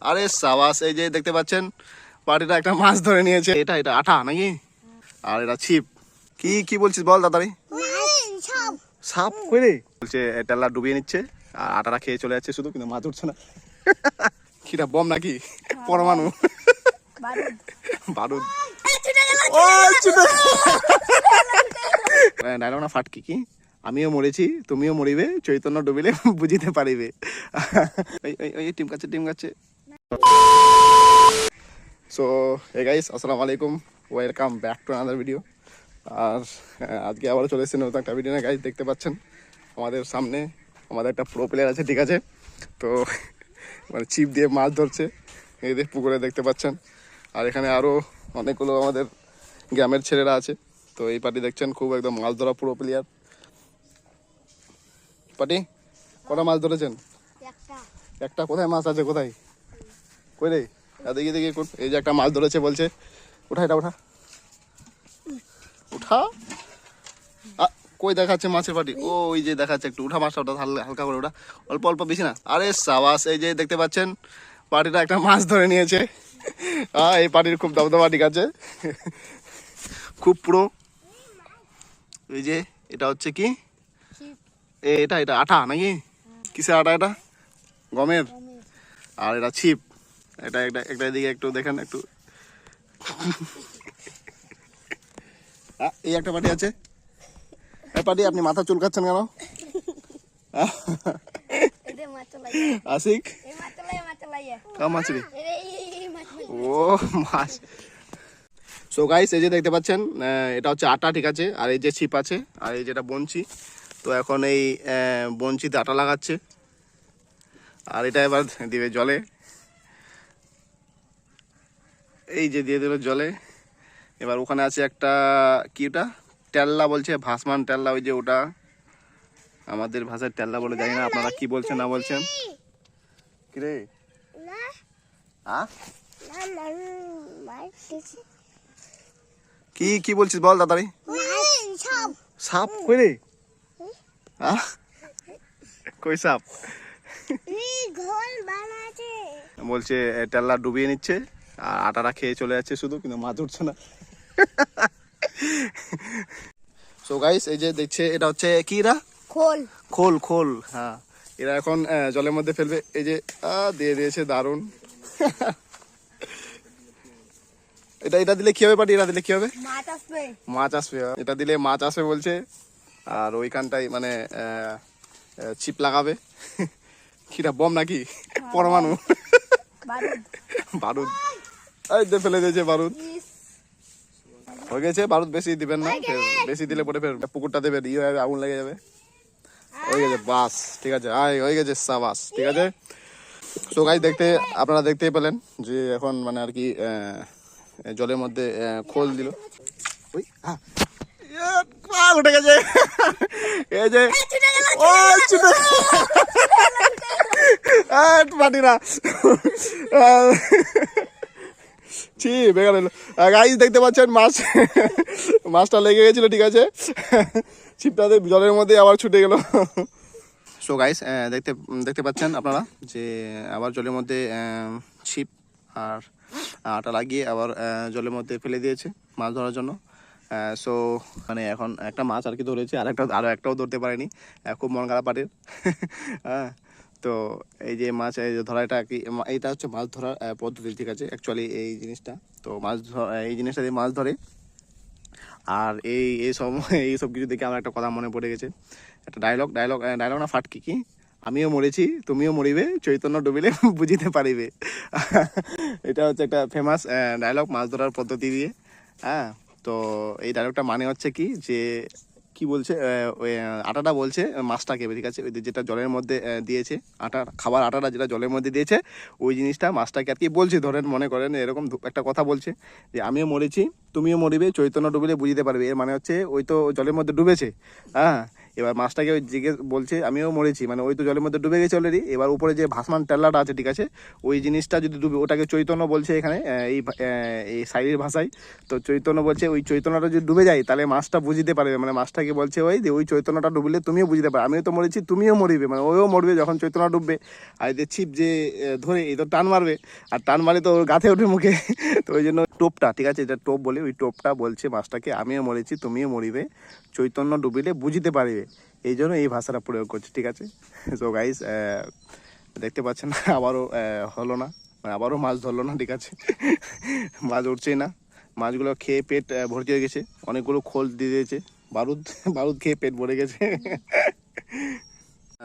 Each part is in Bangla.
আরে সাবাস, এই যে দেখতে পাচ্ছেন পার্টিটা একটা মাছ ধরে নিয়েছে। এটা এটা আঠা নাকি? আর এটা ছিপ। কি কি বলছিস বল তাড়াতাড়ি। সাপ কই রে? বলছে তেলা ডুবিয়ে নিচ্ছে আর আটাটা খেয়ে চলে যাচ্ছে শুধু, কিন্তু মাছ উঠছে না। কিটা বম নাকি পরমাণু? বারুদ। ডায়লগ না ফাটকি কি? আমিও মরেছি তুমিও মরিবে, চৈতন্য ডুবিলে বুঝিতে পারিবে। ওই টিম কাছে। সো হে গাইস, আসসালামু আলাইকুম, welcome back to another video. আর আজকে আবার চলে এসেছি নতুন একটা ভিডিও নিয়ে। গাইস দেখতে পাচ্ছেন আমাদের সামনে আমাদের একটা প্রো প্লেয়ার আছে, ঠিক আছে? তো মানে ছিপ দিয়ে মাছ ধরছে, এই যে পুকুরে দেখতে পাচ্ছেন। আর এখানে আরও অনেকগুলো আমাদের গ্রামের ছেলেরা আছে। তো এই পার্টি দেখছেন খুব একদম মাছ ধরা প্রো প্লেয়ার। পার্টি কটা মাছ ধরেছেন? একটা। কোথায় মাছ আছে? কোথায়? কই রে? দেখি এই যে একটা মাছ ধরেছে, বলছে উঠা, এটা উঠা। কই দেখাচ্ছে মাছের পাটি? ও ওই যে দেখাচ্ছে, একটু উঠা মাছটা, ওটা হালকা করে ওঠা, অল্প অল্প, বেশি না। আরে সাবাস, এই যে দেখতে পাচ্ছেন পার্টিটা একটা মাছ ধরে নিয়েছে। এই পার্টির খুব দবদবা, ঠিক আছে, খুব পুরো। এই যে এটা হচ্ছে কি, এটা এটা আঠা নাকি? কিসের আটা এটা? গমের। আর এটা ছিপ। এটা একটা একটা দিকে একটু দেখেন একটু। এই একটা পার্টি আছে। পার্টি আপনি মাথা চুলকাচ্ছেন কেন? আশিক মাছ রে, ও মাছ। সো গাইস, এই যে দেখতে পাচ্ছেন এটা হচ্ছে আটা, ঠিক আছে? আর এই যে ছিপ আছে, আর এই যেটা বঞ্চি। তো এখন এই বঞ্চিতে আটা লাগাচ্ছে, আর এটা এবার দিবে জলে। এই যে দিয়ে দিল জলে। এবার ওখানে আছে একটা কি, ওটা টেল্লা বলছে, ভাসমান টেল্লা, ওই যে ওটা আমাদের ভাষায় টেল্লা বলে, জানি না আপনারা কি বলছেন না বলছেন। কিরে কি কি বলছিস বল তাড়াতাড়ি। সাপ কই রে? কই সাপ? বলছে টেল্লা ডুবিয়ে নিচ্ছে আর আটাটা খেয়ে চলে যাচ্ছে শুধু, কিন্তু মাছ উঠছে না। সো গাইস, এই যে দেখছে এটা হচ্ছে কি, এরা খোল খোল খোল। হ্যাঁ, এরা এখন জলের মধ্যে ফেলবে। এই যে দিয়ে দিয়েছে, দারুণ। এটা এটা দিলে কি হবে পাটি? এটা দিলে কি হবে? মাছ আসবে। এটা দিলে মাছ আসবে বলছে। আর ওইখানটাই মানে ছিপ লাগাবে। কিটা বম নাকি পরমাণু? বারুদ। এই যে ফেলে দিয়েছে বারুদ। হয়ে গেছে বারুদ, বেশি দিবেন না, বেশি দিলে পরে ফের পুকুরটা দেবে, ইয়ে হবে, আগুন লেগে যাবে। হয়ে গেছে, বাস, ঠিক আছে, হয়ে গেছে, সাবাস, ঠিক আছে। তো গাইস আপনারা দেখতেই পেলেন যে এখন মানে আর কি জলের মধ্যে খোল দিল। ওই উঠে গেছে। এই যে পাটি না, ছি বেকার হলো। গাইস দেখতে পাচ্ছেন মাছটা লেগে গেছিল, ঠিক আছে, ছিপটাতে জলের মধ্যে আবার ছুটে গেল। সো গাইস দেখতে পাচ্ছেন আপনারা যে আবার জলের মধ্যে ছিপ আর আটা লাগিয়ে আবার জলের মধ্যে ফেলে দিয়েছে মাছ ধরার জন্য। সো মানে এখন একটা মাছ আর কি ধরেছে, আরও একটাও ধরতে পারেনি, খুব মন খারাপ পাটির। হ্যাঁ, তো এই যে মাছ এই যে ধরাটা কি, এইটা হচ্ছে মাছ ধরার পদ্ধতি, ঠিক আছে, অ্যাকচুয়ালি এই জিনিসটা। তো এই জিনিসটা দিয়ে মাছ ধরে। আর এইসব কিছু দেখে আমার একটা কথা মনে পড়ে গেছে, একটা ডায়লগ না ফাটকি কি? আমিও মরেছি তুমিও মরিবে, চৈতন্য ডুবিলে বুঝিতে পারিবে। এটা হচ্ছে একটা ফেমাস ডায়লগ মাছ ধরার পদ্ধতি দিয়ে। হ্যাঁ, তো এই ডায়লগটা মানে হচ্ছে কি, যে কি বলছে, ওই আটাটা বলছে মাছটাকে, ঠিক আছে, ওই যেটা জলের মধ্যে দিয়েছে, খাবার আটাটা যেটা জলের মধ্যে দিয়েছে, ওই জিনিসটা মাছটাকে আর কি বলছে। ধরেন মনে করেন এরকম একটা কথা বলছে যে আমিও মরেছি তুমিও মরিবে, চৈতন্য ডুবিলে বুঝিতে পারবে। এর মানে হচ্ছে ওই তো জলের মধ্যে ডুবেছে। হ্যাঁ, এবার মাছটাকে ওই জিজ্ঞেস বলছে আমিও মরেছি, মানে ওই তো জলের মধ্যে ডুবে গেছে অলরেডি। এবার উপরে যে ভাসমান টেল্লাটা আছে, ঠিক আছে, ওই জিনিসটা যদি ডুবে, ওটাকে চৈতন্য বলছে এখানে এই সাইডের ভাষায়। তো চৈতন্য বলছে ওই চৈতন্যটা যদি ডুবে যায় তাহলে মাছটা বুঝতে পারবে, মানে মাছটাকে বলছে ওই যে ওই চৈতন্যটা ডুবলে তুমিও বুঝতে পারবে, আমিও তো মরেছি তুমিও মরিবে, মানে ওও মরবে যখন চৈতন্য ডুববে। আর এদের ছিপ যে ধরে এই তো টান মারবে, আর টান মারে তো ওর গাথে ওঠে মুখে। তো ওই জন্য টোপটা, ঠিক আছে, এটা টোপ বলে, ওই টোপটা বলছে মাছটাকে আমিও মরেছি তুমিও মরিবে, চৈতন্য ডুবিলে বুঝতে পারবে, এই জন্য এই ভাষাটা প্রয়োগ করছে, ঠিক আছে। সো গাইস দেখতে পাচ্ছেন আবারও হলো না, মানে আবারও মাছ ধরলো না, ঠিক আছে। মাছ উঠছেই না, মাছগুলো খেয়ে পেট ভর্তি হয়ে গেছে, অনেকগুলো খোল দিয়ে দিয়েছে, বারুদ বারুদ খেয়ে পেট ভরে গেছে।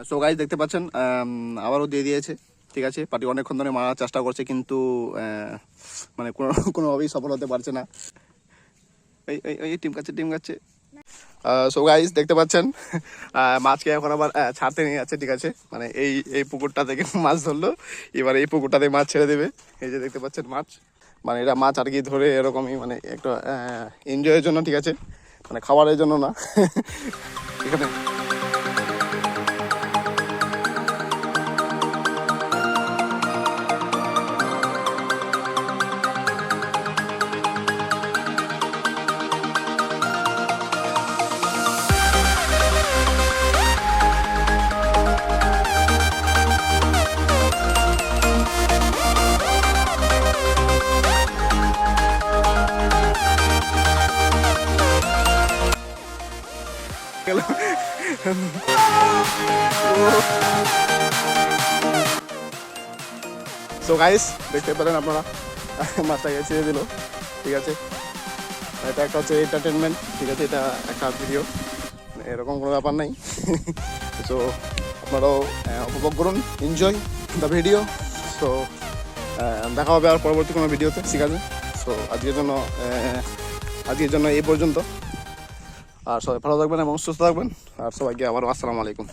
সো গাইস দেখতে পাচ্ছেন আবারও দিয়ে দিয়েছে, ঠিক আছে। পার্টি অনেকক্ষণ ধরে মারার চেষ্টা করছে কিন্তু মানে কোনোভাবেই সফল হতে পারছে না। এই টিম কাচ্ছে। সো গাইস দেখতে পাচ্ছেন মাছকে এখন আবার ছাড়তে নিয়ে যাচ্ছে, ঠিক আছে, মানে এই পুকুরটা থেকে মাছ ধরলো, এবার এই পুকুরটাতে মাছ ছেড়ে দেবে। এই যে দেখতে পাচ্ছেন মাছ, মানে এরা মাছ আর কি ধরে এরকমই, মানে একটা এনজয়ের জন্য, ঠিক আছে, মানে খাবারের জন্য না। এখানে সো গাইস দেখতে পেলেন আপনারা মাছটাকে ছেড়ে দিল, ঠিক আছে। এটা একটা হচ্ছে এন্টারটেনমেন্ট, ঠিক আছে, এটা একটা ভিডিও, এরকম কোনো ব্যাপার নাই। সো আপনারাও উপভোগ করুন, এনজয় দ্য ভিডিও। সো দেখা হবে আর পরবর্তী কোনো ভিডিওতে, ঠিক আছে। সো আজকের জন্য এই পর্যন্ত, আর সবাই ভালো থাকবেন এবং সুস্থ থাকবেন, আর সবাইকে আবারও আসসালামু আলাইকুম।